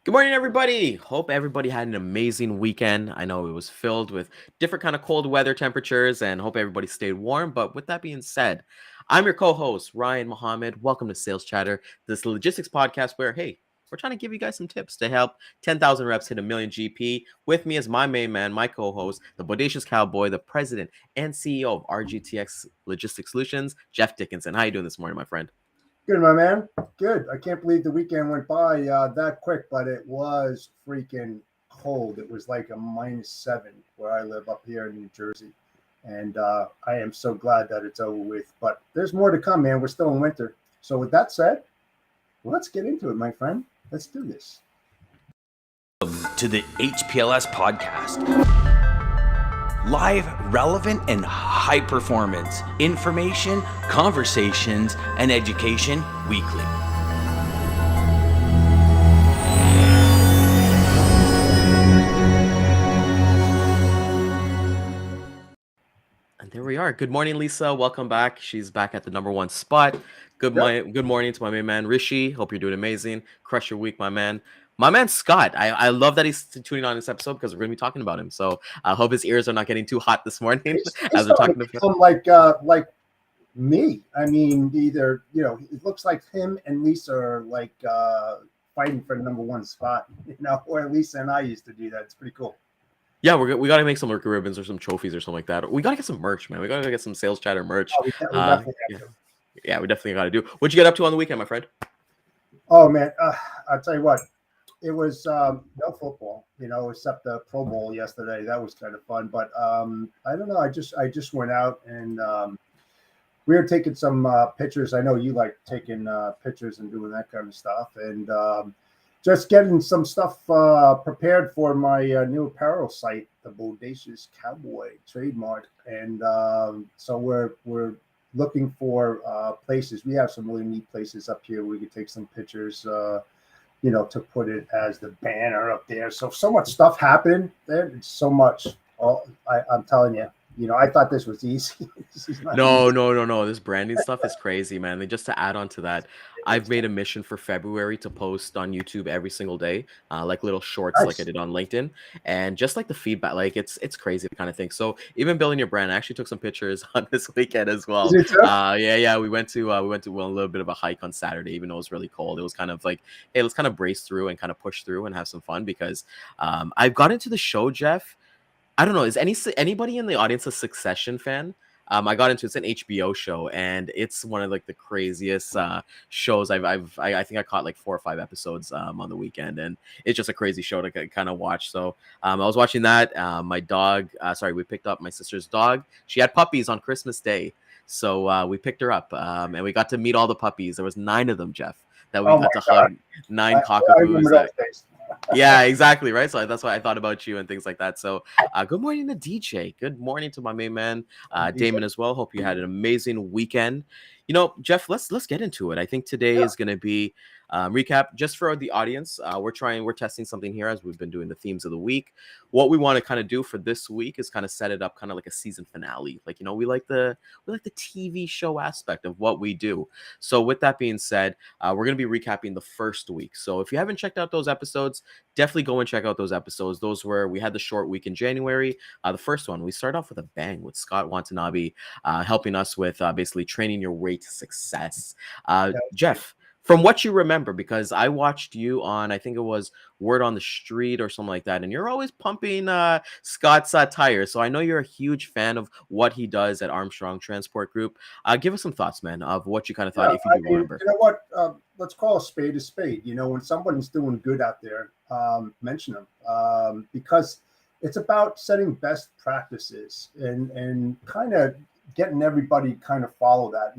Good morning, everybody. Hope everybody had an amazing weekend. I know it was filled with different kind of cold weather temperatures, and hope everybody stayed warm. But with that being said, I'm your co-host Ryan Mohammed. Welcome to Sales Chatter, this logistics podcast where, hey, we're trying to give you guys some tips to help 10,000 reps hit a million GP. With me is my main man, my co-host, the bodacious cowboy, the president and CEO of RGTX Logistics Solutions, Jeff Dickinson. How you doing this morning, my friend? Good, my man. Good. I can't believe the weekend went by that quick, but it was freaking cold. It was like a -7 where I live up here in New Jersey. And I am so glad that it's over with. But there's more to come, man. We're still in winter. So with that said, let's get into it, my friend. Let's do this. To the HPLS podcast. Live, relevant, and high performance information, conversations, and education weekly. And there we are. Good morning, Lisa. Welcome back. She's back at the number one spot. Good morning to my main man, Rishi. Hope you're doing amazing. Crush your week, my man. My man, Scott. I love that he's tuning on this episode because we're going to be talking about him. So I hope his ears are not getting too hot this morning as we're talking to him. Like me. I mean, either, it looks like him and Lisa are like fighting for the number one spot, or Lisa and I used to do that. It's pretty cool. Yeah, we got to make some lurker ribbons or some trophies or something like that. We got to get some merch, man. We got to get some sales chatter merch. Oh, we definitely have to. Yeah, we definitely got to do. What'd you get up to on the weekend, my friend? Oh, man. I'll tell you what. It was no football, except the Pro Bowl yesterday. That was kind of fun. But I don't know. I just went out and we were taking some pictures. I know you like taking pictures and doing that kind of stuff. And just getting some stuff prepared for my new apparel site, the Bodacious Cowboy trademark. And so we're looking for places. We have some really neat places up here. We could take some pictures, to put it as the banner up there. So much stuff happening there. It's so much. I'm telling you. I thought this was easy. No. This branding stuff is crazy, man. And just to add on to that, I've made a mission for February to post on YouTube every single day, like little shorts, Nice. like I did on LinkedIn, and just like the feedback, like it's crazy kind of thing. So even building your brand, I actually took some pictures on this weekend as well. Yeah. We went to a little bit of a hike on Saturday, even though it was really cold. It was kind of like, hey, let's kind of brace through and kind of push through and have some fun because I've got into the show, Jeff. I don't know. Is anybody in the audience a Succession fan? I got into it's an HBO show, and it's one of like the craziest shows I think I caught like 4 or 5 episodes on the weekend, and it's just a crazy show to kind of watch. So I was watching that. My dog, we picked up my sister's dog. She had puppies on Christmas Day, so we picked her up, and we got to meet all the puppies. There was 9 of them, Jeff, that we got to hug. 9 cockapoos. Yeah, exactly, right? So that's why I thought about you and things like that. So good morning to DJ. Good morning to my main man, Daman as well. Hope you had an amazing weekend. Jeff, let's get into it. I think today is going to be recap just for the audience. We're testing something here as we've been doing the themes of the week. What we want to kind of do for this week is kind of set it up kind of like a season finale. Like, we like the TV show aspect of what we do. So with that being said, we're going to be recapping the first week. So if you haven't checked out those episodes, definitely go and check out those episodes. Those were, we had the short week in January. The first one, we start off with a bang with Scott Watanabe helping us with basically training your way to success. Jeff, from what you remember, because I watched you on, I think it was Word on the Street or something like that, and you're always pumping Scott's tires. So I know you're a huge fan of what he does at Armstrong Transport Group. Give us some thoughts, man, of what you kind of thought, if you do remember. You know what? Let's call a spade a spade. When somebody's doing good out there, mention them because it's about setting best practices and kind of getting everybody kind of follow that.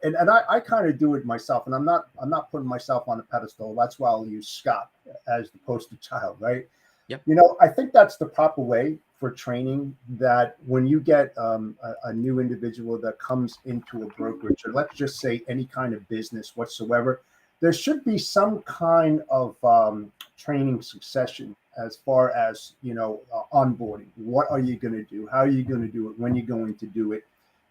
And I kind of do it myself, and I'm not putting myself on a pedestal. That's why I'll use Scott as the poster child, right? Yep. I think that's the proper way for training. That when you get a new individual that comes into a brokerage, or let's just say any kind of business whatsoever, there should be some kind of training succession as far as onboarding. What are you going to do? How are you going to do it? When you're going to do it?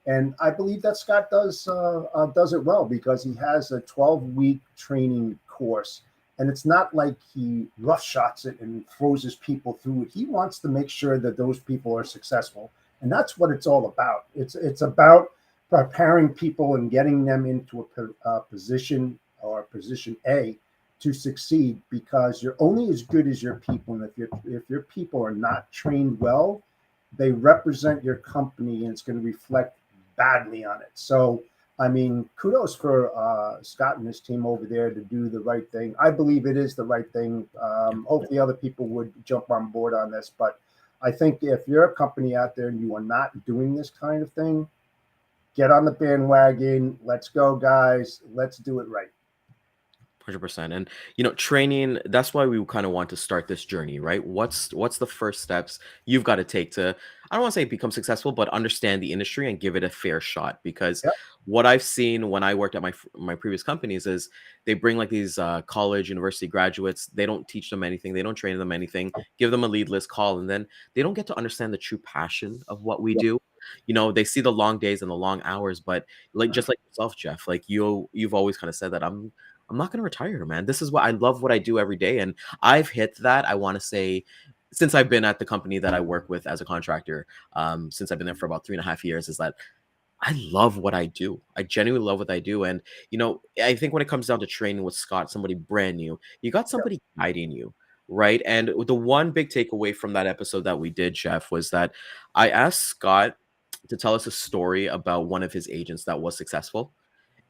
And I believe that Scott does it well because he has a 12-week training course. And it's not like he rough shots it and throws his people through it. He wants to make sure that those people are successful. And that's what it's all about. It's about preparing people and getting them into a position or position A to succeed, because you're only as good as your people. And if your people are not trained well, they represent your company and it's going to reflect badly on it. So I mean, kudos for Scott and his team over there to do the right thing. I believe it is the right thing. Hopefully, other people would jump on board on this. But I think if you're a company out there and you are not doing this kind of thing, get on the bandwagon. Let's go, guys. Let's do it right. 100%. And training, that's why we kind of want to start this journey, right? What's the first steps you've got to take to, I don't want to say become successful, but understand the industry and give it a fair shot? Because Yep. what I've seen when I worked at my previous companies is they bring like these college university graduates. They don't teach them anything, they don't train them anything, give them a lead list call, and then they don't get to understand the true passion of what we Yep. do. They see the long days and the long hours, but like just like yourself, Jeff, like you've always kind of said that I'm not going to retire, man. This is what I love, what I do every day. And I've hit that, I want to say, since I've been at the company that I work with as a contractor, since I've been there for about 3.5 years, is that I love what I do. I genuinely love what I do. And, I think when it comes down to training with Scott, somebody brand new, you got somebody guiding you, right? And the one big takeaway from that episode that we did, Jeff, was that I asked Scott to tell us a story about one of his agents that was successful.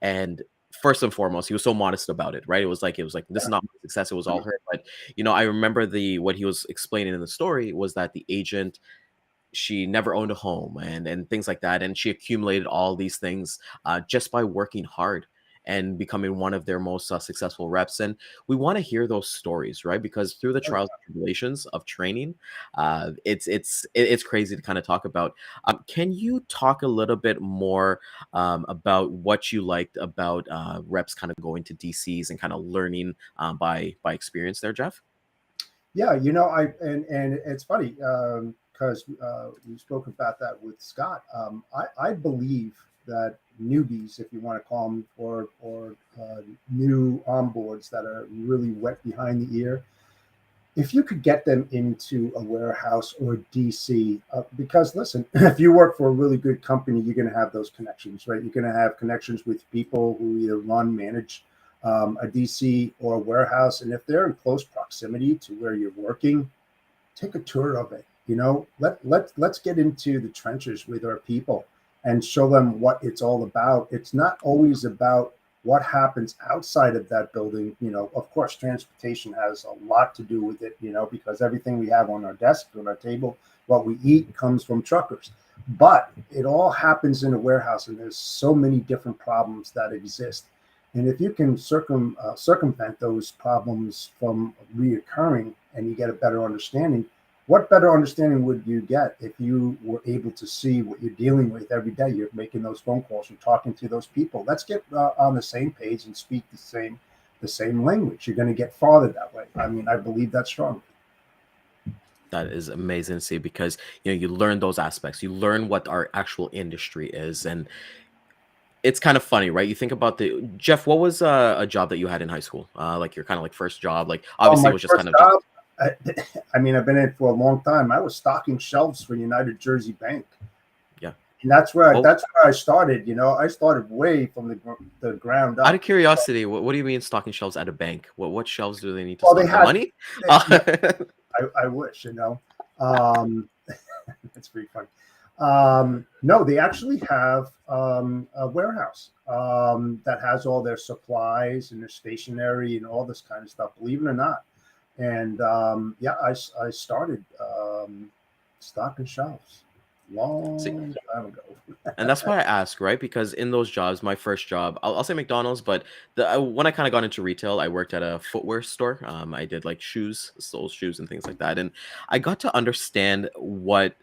And first and foremost, he was so modest about it, right? It was like this is not my success, it was all her. But I remember what he was explaining in the story was that the agent, she never owned a home and things like that, and she accumulated all these things just by working hard and becoming one of their most successful reps. And we want to hear those stories, right? Because through the trials and tribulations of training, it's crazy to kind of talk about. Can you talk a little bit more about what you liked about reps kind of going to DCs and kind of learning by experience there, Jeff? Yeah, and it's funny because we spoke about that with Scott. I believe that newbies, if you want to call them, or new onboards that are really wet behind the ear, if you could get them into a warehouse or DC, because listen, if you work for a really good company, you're going to have those connections, right? You're going to have connections with people who either manage a DC or a warehouse. And if they're in close proximity to where you're working, take a tour of it. Let's get into the trenches with our people and show them what it's all about. It's not always about what happens outside of that building. Of course, transportation has a lot to do with it, because everything we have on our desk, on our table, what we eat comes from truckers. But it all happens in a warehouse, and there's so many different problems that exist. And if you can circumvent those problems from reoccurring and you get a better understanding, what better understanding would you get if you were able to see what you're dealing with every day? You're making those phone calls, you're talking to those people. Let's get on the same page and speak the same language. You're going to get farther that way. I mean, I believe that strongly. That is amazing to see, because you learn those aspects. You learn what our actual industry is, and it's kind of funny, right? You think about Jeff. What was a job that you had in high school? Like your kind of like first job. Like obviously, it was just kind of. Job, I mean, I've been in it for a long time. I was stocking shelves for United Jersey Bank. Yeah, and that's where I started. I started way from the ground up. Out of curiosity, what do you mean stocking shelves at a bank? What shelves do they need to stock? They had money. I wish, That's pretty funny. No, they actually have a warehouse that has all their supplies and their stationery and all this kind of stuff, believe it or not. And I started stocking shelves long time ago. And that's why I ask, right? Because in those jobs, my first job, I'll say McDonald's, but when I kind of got into retail, I worked at a footwear store. I did like shoes, sold shoes and things like that. And I got to understand what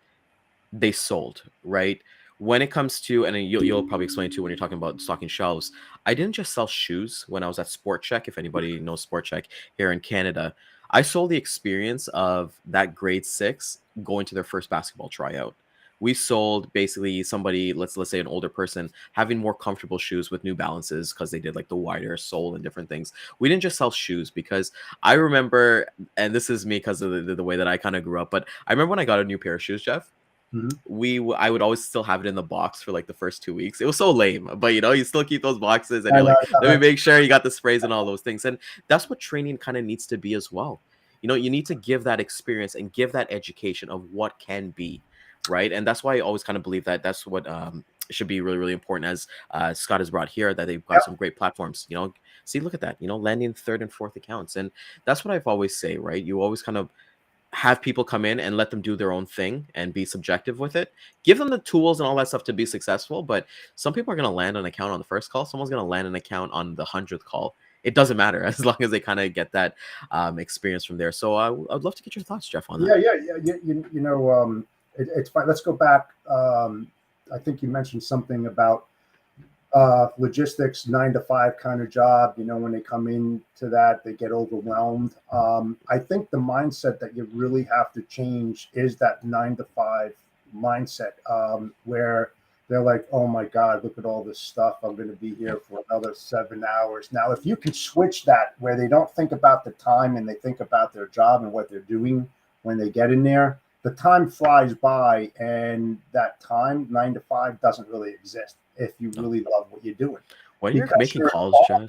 they sold, right? When it comes to, and you'll probably explain too when you're talking about stocking shelves, I didn't just sell shoes when I was at Sport Check. If anybody knows Sport Check here in Canada, I sold the experience of that grade 6 going to their first basketball tryout, we sold basically somebody, let's say an older person, having more comfortable shoes with New Balances because they did like the wider sole and different things. We didn't just sell shoes, because I remember, and this is me because of the way that I kind of grew up, but I remember when I got a new pair of shoes, Jeff. I would always still have it in the box for like the first 2 weeks. It was so lame, but you still keep those boxes, and I you're know, like, let me make sure you got the sprays and all those things. And that's what training kind of needs to be as well. You need to give that experience and give that education of what can be, right? And that's why I always kind of believe that that's what should be really, really important, as Scott has brought here, that they've got yep. some great platforms. See, look at that, landing third and fourth accounts. And that's what I've always say, right? You always kind of have people come in and let them do their own thing and be subjective with it. Give them the tools and all that stuff to be successful. But some people are going to land an account on the first call. Someone's going to land an account on the 100th call. It doesn't matter, as long as they kind of get that experience from there. So I'd love to get your thoughts, Jeff, on that. Yeah. It's fine. Let's go back. I think you mentioned something about logistics, 9 to 5 kind of job. When they come into that, they get overwhelmed. I think the mindset that you really have to change is that 9 to 5 mindset, where they're like, oh my God, look at all this stuff. I'm going to be here for another 7 hours. Now, if you can switch that where they don't think about the time and they think about their job and what they're doing when they get in there, the time flies by, and that time, 9 to 5, doesn't really exist if you really love what you're doing. When you're making calls, Jeff.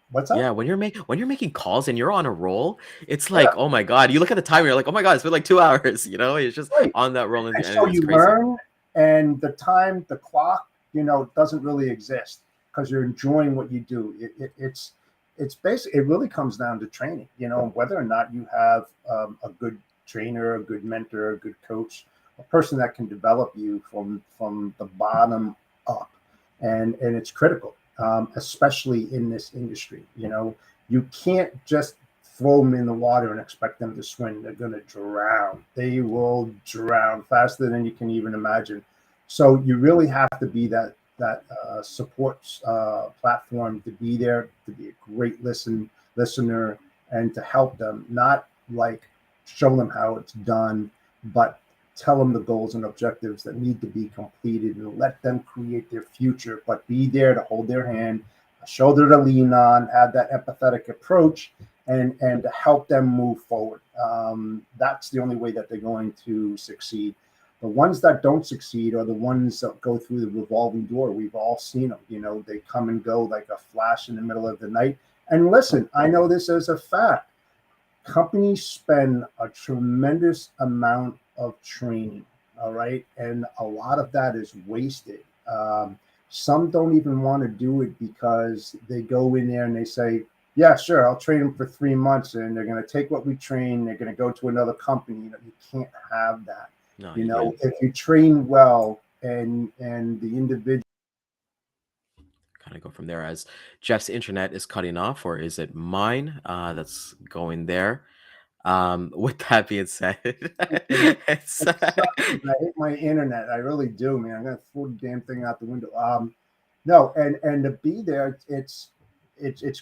What's that? Yeah, when you're making calls and you're on a roll, it's like, oh my God, you look at the time and you're like, oh my God, it's been like 2 hours, it's just on that roll. And so you learn, and the time, the clock, doesn't really exist because you're enjoying what you do. It's basically, it really comes down to training, whether or not you have a good trainer, a good mentor, a good coach, a person that can develop you from the bottom up. And it's critical, especially in this industry. You can't just throw them in the water and expect them to swim. They're going to drown. They will drown faster than you can even imagine. So you really have to be that support platform, to be there, to be a great listener, and to help them, not like show them how it's done, but tell them the goals and objectives that need to be completed, and let them create their future, but be there to hold their hand, a shoulder to lean on, have that empathetic approach, and to help them move forward. That's the only way that they're going to succeed. The ones that don't succeed are the ones that go through the revolving door. We've all seen them. They come and go like a flash in the middle of the night. And listen, I know this as a fact. Companies spend a tremendous amount of training, all right? And a lot of that is wasted. Some don't even want to do it because they go in there and they say, yeah, sure, I'll train them for 3 months, and they're going to take what we train, they're going to go to another company. You can't have that. No, if you train well and the individual. Kind of go from there, as Jeff's internet is cutting off, or is it mine that's going there? With that being said, I hate my internet. I really do, man. I'm gonna throw the damn thing out the window. No, and to be there, it's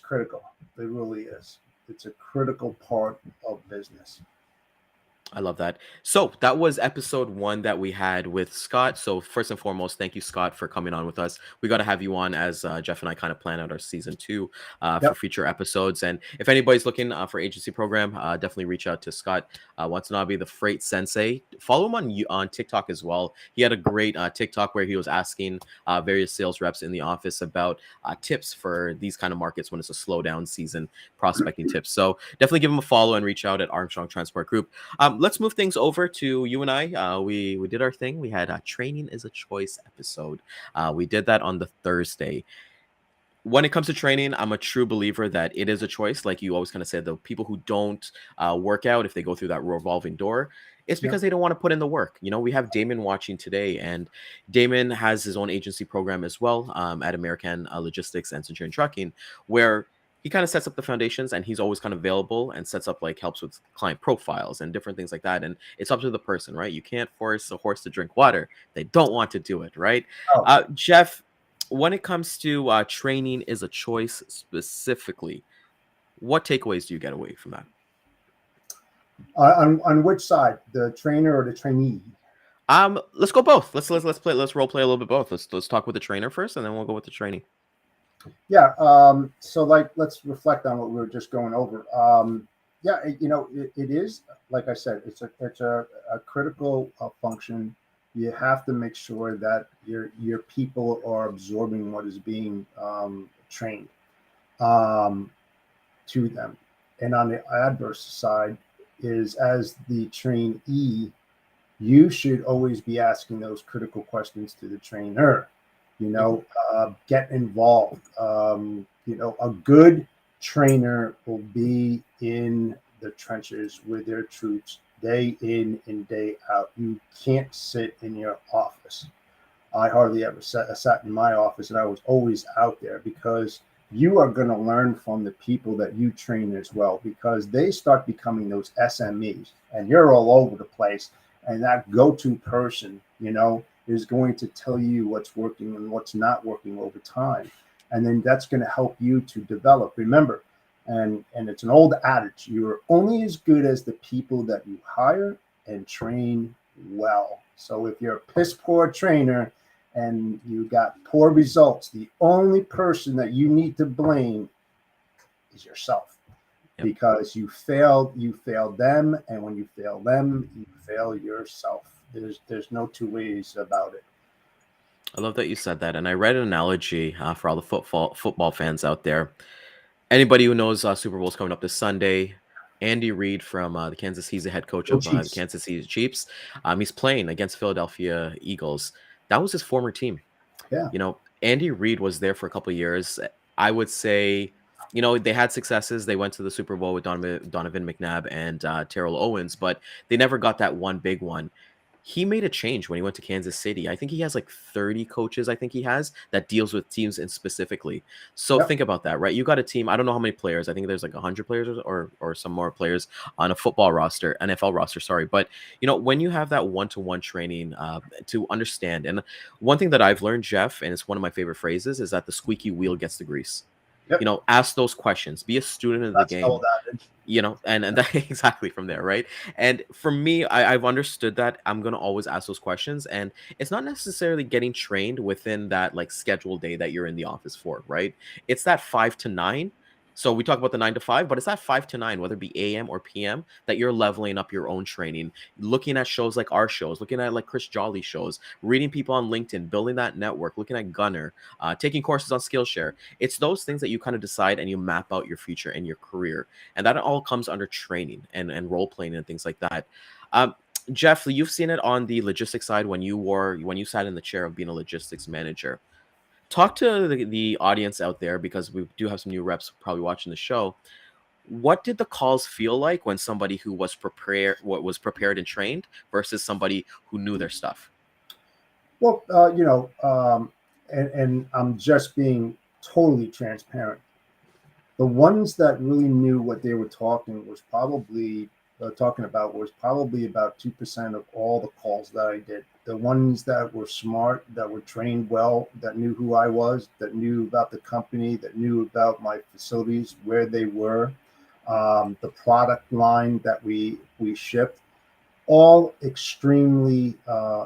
critical. It really is. It's a critical part of business. I love that. So that was episode 1 that we had with Scott. So first and foremost, thank you, Scott, for coming on with us. We got to have you on as Jeff and I kind of plan out our season 2 for future episodes. And if anybody's looking for agency program, definitely reach out to Scott Watanabe, the Freight Sensei. Follow him on TikTok as well. He had a great TikTok where he was asking various sales reps in the office about tips for these kind of markets when it's a slowdown season, prospecting tips. So definitely give him a follow and reach out at Armstrong Transport Group. Let's move things over to you and I. We did our thing. We had a Training is a Choice episode. We did that on the Thursday. When it comes to training, I'm a true believer that it is a choice. Like you always kind of said, the people who don't work out, if they go through that revolving door, it's because they don't want to put in the work. We have Daman watching today, and Daman has his own agency program as well at American Logistics and Centurion Trucking, where he kind of sets up the foundations, and he's always kind of available and sets up helps with client profiles and different things like that. And it's up to the person, right? You can't force a horse to drink water. They don't want to do it, right? Jeff, when it comes to training is a choice specifically, what takeaways do you get away from that? On which side, the trainer or the trainee? Let's go both. Let's role play a little bit both. Let's talk with the trainer first, and then we'll go with the training. Yeah. So like, let's reflect on what we were just going over. Yeah, it is, like I said, it's a critical function. You have to make sure that your people are absorbing what is being trained um, to them. And on the adverse side is, as the trainee, you should always be asking those critical questions to the trainer. Get involved. A good trainer will be in the trenches with their troops day in and day out. You can't sit in your office. I hardly ever sat in my office, and I was always out there, because you are going to learn from the people that you train as well, because they start becoming those SMEs, and you're all over the place. And that go-to person, is going to tell you what's working and what's not working over time. And then that's going to help you to develop. Remember, and it's an old adage, you're only as good as the people that you hire and train well. So if you're a piss poor trainer and you got poor results, the only person that you need to blame is yourself. Yep. Because you failed them, and when you fail them, you fail yourself. There's no two ways about it. I love that you said that, and I read an analogy for all the football fans out there. Anybody who knows Super Bowl's coming up this Sunday. Andy Reid from the Kansas, he's the head coach of the Kansas City Chiefs. He's playing against Philadelphia Eagles. That was his former team. Yeah. Andy Reid was there for a couple of years. I would say, they had successes. They went to the Super Bowl with Donovan McNabb and Terrell Owens, but they never got that one big one. He made a change when he went to Kansas City. I think he has like 30 coaches, I think he has, that deals with teams in specifically. So Think about that, right? You got a team, I don't know how many players. I think there's like 100 players or some more players on a football roster, NFL roster, sorry. But, when you have that one-to-one training to understand, and one thing that I've learned, Jeff, and it's one of my favorite phrases, is that the squeaky wheel gets the grease. Yep. Ask those questions. Be a student of the game. And that exactly from there, right? And for me, I've understood that I'm gonna always ask those questions, and it's not necessarily getting trained within that like scheduled day that you're in the office for, right? It's that 5 to 9. So we talk about the 9 to 5, but it's that 5 to 9, whether it be AM or PM, that you're leveling up your own training, looking at shows like our shows, looking at like Chris Jolly shows, reading people on LinkedIn, building that network, looking at Gunner, taking courses on Skillshare. It's those things that you kind of decide and you map out your future and your career. And that all comes under training and role playing and things like that. Jeff, you've seen it on the logistics side when you sat in the chair of being a logistics manager. Talk to the audience out there, because we do have some new reps probably watching the show. What did the calls feel like when somebody who was prepared and trained versus somebody who knew their stuff? Well, and I'm just being totally transparent. The ones that really knew what they were talking about was probably about 2% of all the calls that I did. The ones that were smart, that were trained well, that knew who I was, that knew about the company, that knew about my facilities, where they were, the product line that we shipped, all extremely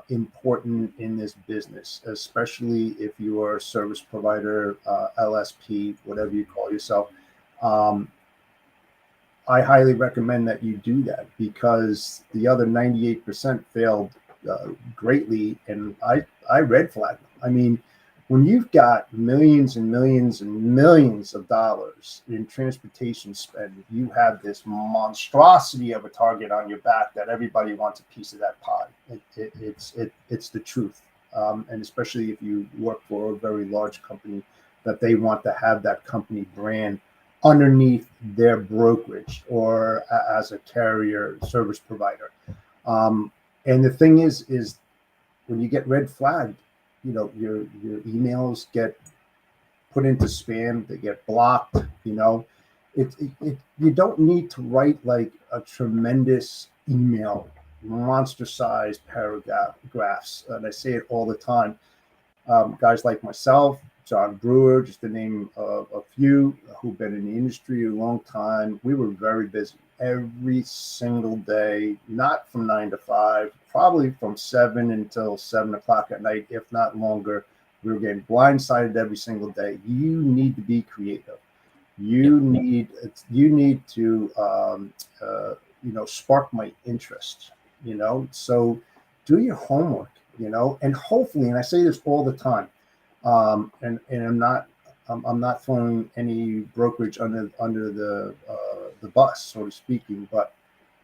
important in this business, especially if you are a service provider, LSP, whatever you call yourself. I highly recommend that you do that, because the other 98% failed greatly, and I red flagged them. I mean, when you've got millions and millions and millions of dollars in transportation spend, you have this monstrosity of a target on your back that everybody wants a piece of that pie. It's the truth, and especially if you work for a very large company, that they want to have that company brand underneath their brokerage or as a carrier service provider. And the thing is when you get red flagged, your emails get put into spam, they get blocked. You don't need to write like a tremendous email, monster-sized paragraphs, and I say it all the time. Guys like myself, John Brewer, just to name a few who've been in the industry a long time. We were very busy every single day, not from 9 to 5, probably from 7 until 7 o'clock at night, if not longer. We were getting blindsided every single day. You need to be creative. You need to spark my interest. So do your homework. And hopefully, and I say this all the time, and I'm not throwing any brokerage under the bus, so to speaking, but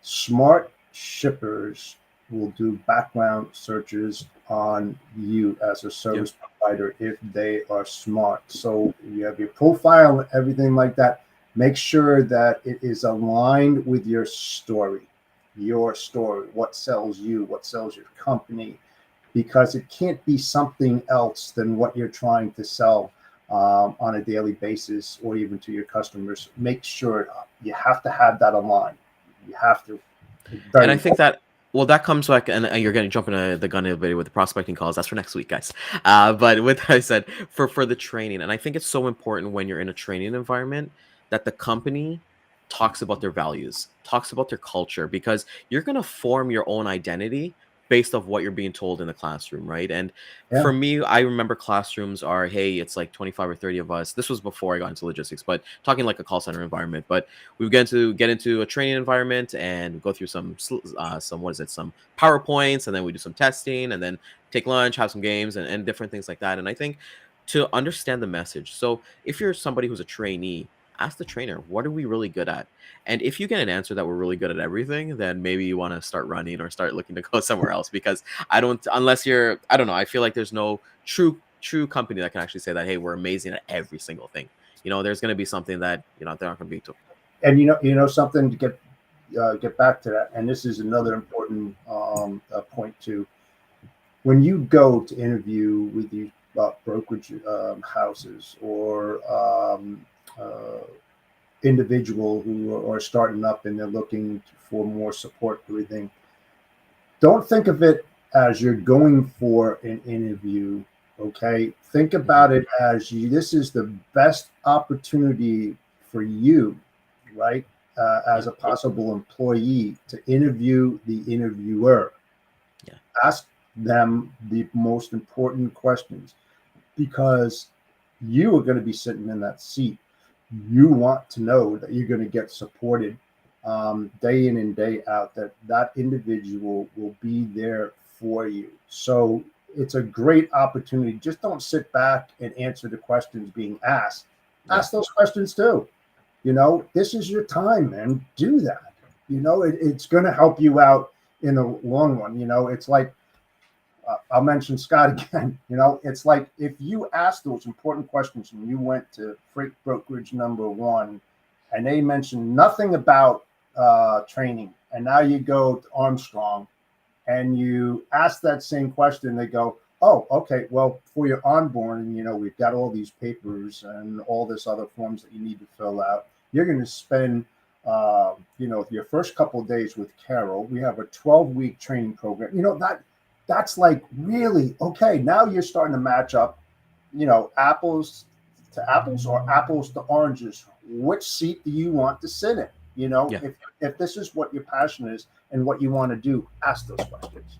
smart shippers will do background searches on you as a service provider if they are smart. So you have your profile and everything like that. Make sure that it is aligned with your story, what sells you, what sells your company, because it can't be something else than what you're trying to sell on a daily basis or even to your customers. Make sure you have to have that aligned. You have to. And I think that, well, that comes back, and you're going to jump into the gun a bit with the prospecting calls. That's for next week, guys. But with that I said, for the training, and I think it's so important when you're in a training environment that the company talks about their values, talks about their culture, because you're going to form your own identity based off what you're being told in the classroom, right? And for me, I remember classrooms are, hey, it's like 25 or 30 of us. This was before I got into logistics, but talking like a call center environment. But we get into a training environment and go through some PowerPoints, and then we do some testing, and then take lunch, have some games, and different things like that. And I think to understand the message. So if you're somebody who's a trainee, ask the trainer, what are we really good at? And if you get an answer that we're really good at everything, then maybe you want to start running or start looking to go somewhere else, because I don't know. I feel like there's no true company that can actually say that, hey, we're amazing at every single thing. There's going to be something that, they're not going to be to. And something to get back to that. And this is another important point too. When you go to interview with these brokerage houses or individual who are starting up and they're looking for more support, everything, don't think of it as you're going for an interview. Okay, think about it as this is the best opportunity for you, right, as a possible employee, to interview the interviewer. Ask them the most important questions, because you are going to be sitting in that seat. You want to know that you're going to get supported day in and day out, that individual will be there for you. So it's a great opportunity. Just don't sit back and answer the questions being asked. Ask those questions too. This is your time, man. Do that. It's going to help you out in the long run. It's like, I'll mention Scott again. It's like if you asked those important questions and you went to freight brokerage number 1 and they mentioned nothing about training, and now you go to Armstrong and you ask that same question, they go, oh, okay, well, for your onboarding, we've got all these papers and all this other forms that you need to fill out. You're going to spend your first couple of days with Carol. We have a 12-week training program. That's like, really, okay, now you're starting to match up, apples to apples or apples to oranges. Which seat do you want to sit in? If this is what your passion is and what you want to do, ask those questions.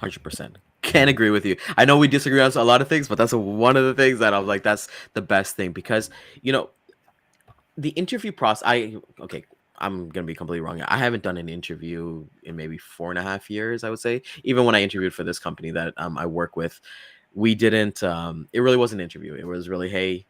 100%. Can't agree with you. I know we disagree on a lot of things, but that's one of the things that I'm like, that's the best thing, because, the interview process, I'm going to be completely wrong. I haven't done an interview in maybe 4.5 years, I would say. Even when I interviewed for this company that I work with, we didn't, it really wasn't an interview. It was really, hey,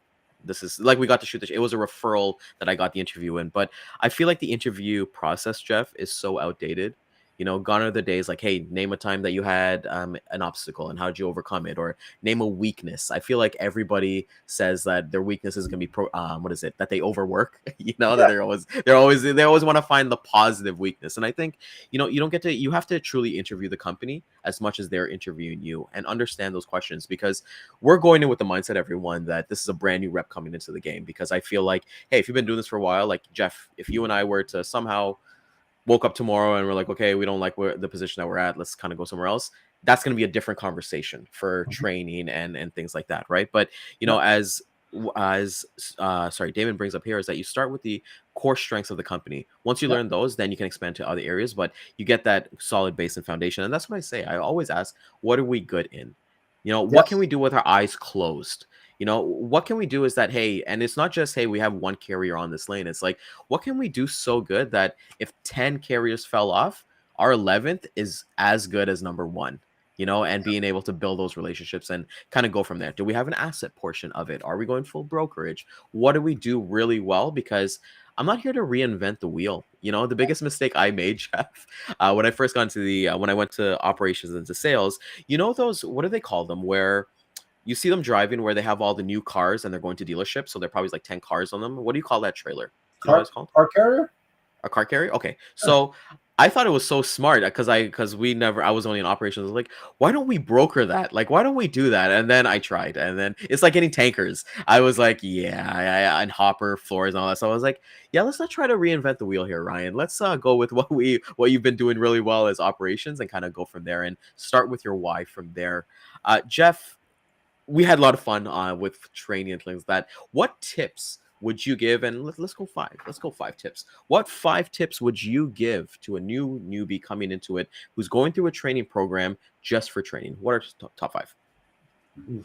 this is like, we got to shoot it was a referral that I got the interview in. But I feel like the interview process, Jeff, is so outdated. Gone are the days like, hey, name a time that you had an obstacle and how did you overcome it, or name a weakness. I feel like everybody says that their weakness is going to be that they overwork. That they always want to find the positive weakness. And I think you have to truly interview the company as much as they're interviewing you, and understand those questions, because we're going in with the mindset, everyone, that this is a brand new rep coming into the game. Because I feel like, hey, if you've been doing this for a while, like Jeff, if you and I were to somehow woke up tomorrow and we're like, okay, we don't like the position that we're at, let's kind of go somewhere else, that's going to be a different conversation for training and things like that, right? But as sorry, Damon brings up here, is that you start with the core strengths of the company. Once you learn those, then you can expand to other areas, but you get that solid base and foundation. And that's what I say. I always ask, what are we good in? What can we do with our eyes closed? What can we do is that, hey, and it's not just, hey, we have one carrier on this lane. It's like, what can we do so good that if 10 carriers fell off, our 11th is as good as number one? And being able to build those relationships and kind of go from there. Do we have an asset portion of it? Are we going full brokerage? What do we do really well? Because I'm not here to reinvent the wheel. The biggest mistake I made, Jeff, when I first got into when I went to operations and to sales, those, what do they call them? Where you see them driving, where they have all the new cars and they're going to dealerships. So there probably like 10 cars on them. What do you call that trailer? You know what it's called? Car carrier? A car carrier? Okay. So I thought it was so smart because I was only in operations. I was like, why don't we broker that? Like, why don't we do that? And then I tried, and then it's like getting tankers. I was like, yeah, and hopper floors and all that. So I was like, yeah, let's not try to reinvent the wheel here, Ryan. Let's go with what you've been doing really well as operations and kind of go from there and start with your why from there. Jeff, we had a lot of fun with training and things like that. What tips would you give? And let's go 5. Let's go 5 tips. What 5 tips would you give to a newbie coming into it who's going through a training program just for training? What are top 5? You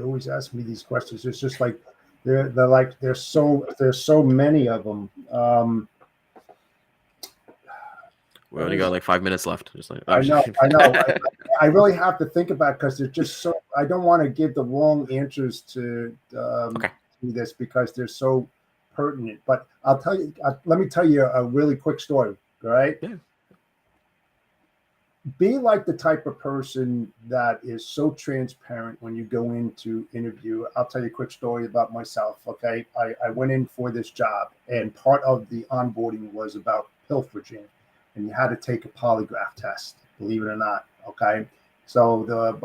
always ask me these questions. It's just like there's so many of them. We only got like 5 minutes left. Just like, I know. I really have to think about it because they're just so. I don't want to give the wrong answers to this because they're so pertinent. But I'll tell you. Let me tell you a really quick story. All right. Yeah. Be like the type of person that is so transparent when you go into interview. I'll tell you a quick story about myself. Okay. I went in for this job, and part of the onboarding was about pilfering. And you had to take a polygraph test, believe it or not. Okay. So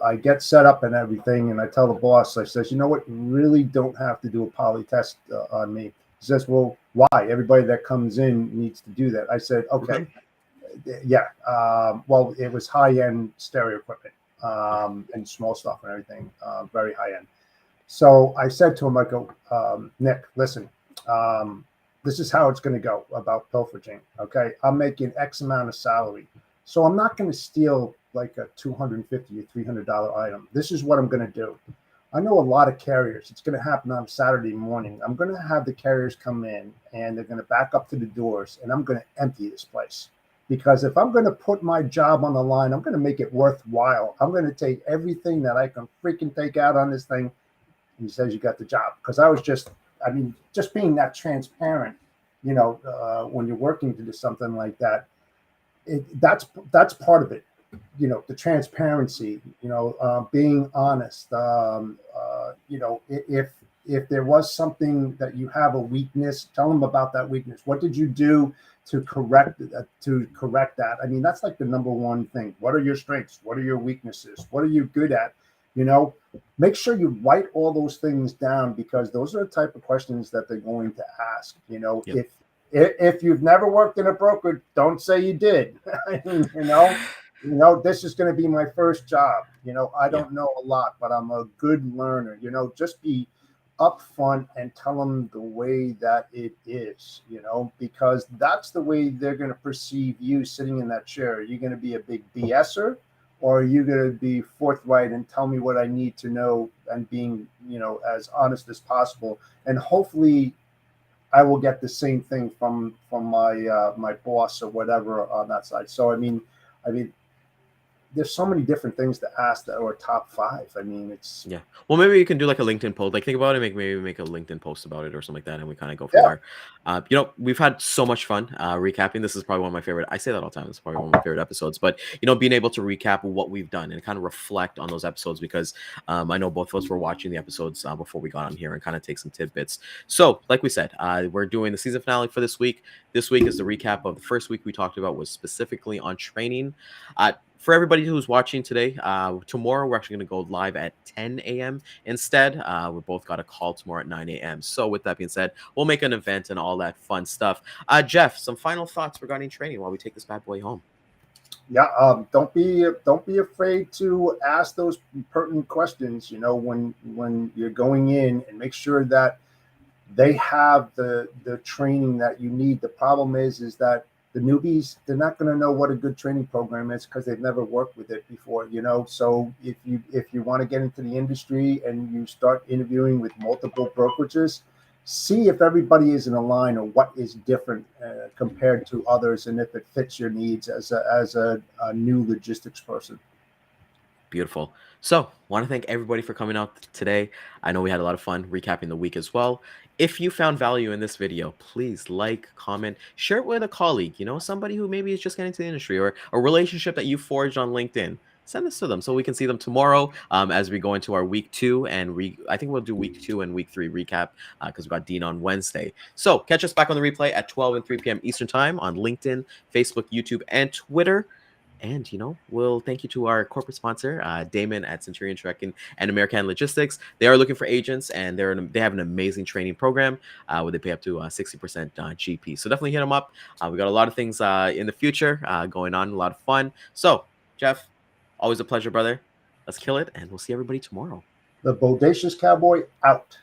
I get set up and everything. And I tell the boss, I says, you know what? You really don't have to do a poly test on me. He says, well, why? Everybody that comes in needs to do that. I said, okay. Yeah. Well, it was high-end stereo equipment and small stuff and everything, very high-end. So I said to him, I go, Nick, listen, this is how it's going to go about pilfering. Okay. I'm making X amount of salary. So I'm not going to steal like a $250 or $300 item. This is what I'm going to do. I know a lot of carriers. It's going to happen on Saturday morning. I'm going to have the carriers come in and they're going to back up to the doors and I'm going to empty this place. Because if I'm going to put my job on the line, I'm going to make it worthwhile. I'm going to take everything that I can freaking take out on this thing. And he says, you got the job. Because I was just being that transparent, when you're working to do something like that, that's part of it. The transparency, being honest. If there was something that you have a weakness, tell them about that weakness. What did you do to correct that? I mean, that's like the number one thing. What are your strengths? What are your weaknesses? What are you good at? Make sure you write all those things down because those are the type of questions that they're going to ask. Yep. If you've never worked in a broker, don't say you did. This is going to be my first job. I don't know a lot, but I'm a good learner. Just be upfront and tell them the way that it is. Because that's the way they're going to perceive you sitting in that chair. Are you going to be a big BSer? Or are you going to be forthright and tell me what I need to know and being, as honest as possible? And hopefully I will get the same thing from my boss or whatever on that side. So, I mean, there's so many different things to ask that are top 5. I mean, it's Well, maybe you can do like a LinkedIn post. Like think about it, maybe make a LinkedIn post about it or something like that, and we kind of go from there. We've had so much fun recapping. This is probably one of my favorite. I say that all the time. It's probably one of my favorite episodes. But being able to recap what we've done and kind of reflect on those episodes because I know both of us were watching the episodes before we got on here and kind of take some tidbits. So, like we said, we're doing the season finale for this week. This week is the recap of the first week we talked about was specifically on training. for everybody who's watching today, tomorrow we're actually going to go live at 10 a.m. instead. We both got a call tomorrow at 9 a.m. So with that being said, we'll make an event and all that fun stuff. Jeff, some final thoughts regarding training while we take this bad boy home. Yeah, don't be afraid to ask those pertinent questions. You know, when you're going in, and make sure that they have the training that you need. The problem is that the newbies, they're not going to know what a good training program is because they've never worked with it before. You know, so if you want to get into the industry and you start interviewing with multiple brokerages, see if everybody is in a line or what is different compared to others, and if it fits your needs as a new logistics person. Beautiful. So, want to thank everybody for coming out today. I know we had a lot of fun recapping the week as well. If you found value in this video, please like, comment, share it with a colleague, you know, somebody who maybe is just getting into the industry, or a relationship that you forged on LinkedIn. Send this to them so we can see them tomorrow as we go into our week 2. And I think we'll do week 2 and week 3 recap because we've got Dean on Wednesday. So catch us back on the replay at 12 and 3 p.m. Eastern Time on LinkedIn, Facebook, YouTube, and Twitter. And, you know, we'll thank you to our corporate sponsor, Daman at Centurion Trucking and American Logistics. They are looking for agents, and they have an amazing training program where they pay up to 60% GP. So definitely hit them up. We got a lot of things in the future going on, a lot of fun. So, Jeff, always a pleasure, brother. Let's kill it, and we'll see everybody tomorrow. The Bodacious Cowboy out.